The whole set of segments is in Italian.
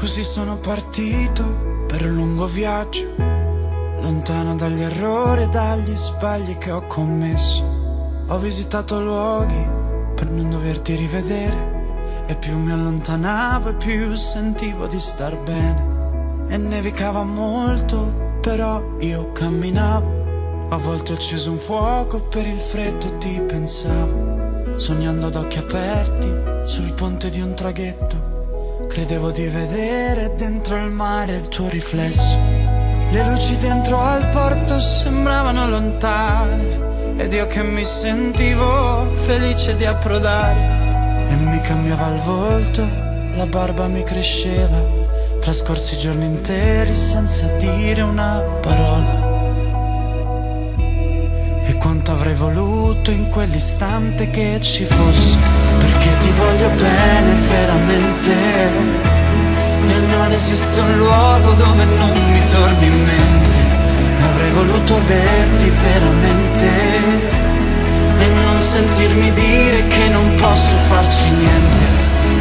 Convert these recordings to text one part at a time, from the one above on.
Così sono partito per un lungo viaggio, lontano dagli errori e dagli sbagli che ho commesso. Ho visitato luoghi per non doverti rivedere, e più mi allontanavo e più sentivo di star bene. E nevicava molto, però io camminavo. A volte ho acceso un fuoco per il freddo e ti pensavo, sognando ad occhi aperti sul ponte di un traghetto. Credevo di vedere dentro il mare il tuo riflesso. Le luci dentro al porto sembravano lontane, ed io che mi sentivo felice di approdare. E mi cambiava il volto, la barba mi cresceva, trascorsi giorni interi senza dire una parola. E quanto avrei voluto in quell'istante che ci fosse, perché ti voglio bene veramente, e non esiste un luogo dove non mi torni in mente. E avrei voluto averti veramente, e non sentirmi dire che non posso farci niente.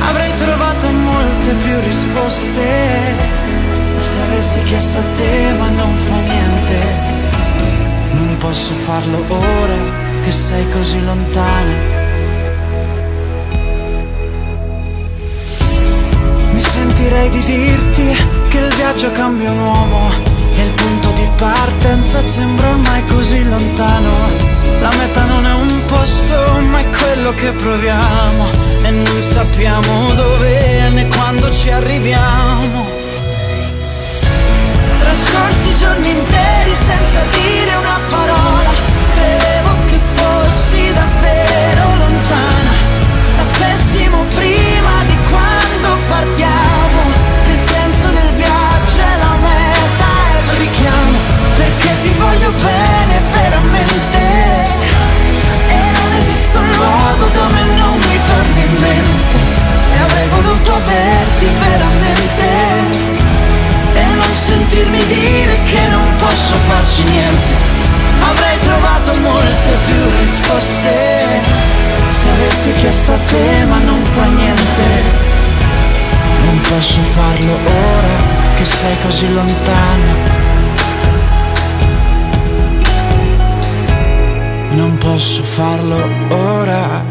Avrei trovato molte più risposte se avessi chiesto a te, ma non fa niente. Non posso farlo ora che sei così lontana. Mi sentirei di dirti che il viaggio cambia un uomo, e il punto di partenza sembra ormai così lontano. La meta non è un posto, ma è quello che proviamo, e non sappiamo dove né quando ci arriviamo. Trascorsi giorni interi senza dire una parola, credevo che fossi davvero lontana. Sapessimo prima di quando partiamo che il senso del viaggio è la meta e il richiamo, perché ti voglio bene veramente, e non esiste un luogo dove non mi torni in mente. E avrei voluto averti veramente, e non sentirmi dire che non posso farci niente. Avrei trovato molte più risposte se avessi chiesto a te, ma non fa niente. Non posso farlo ora che sei così lontana. Non posso farlo ora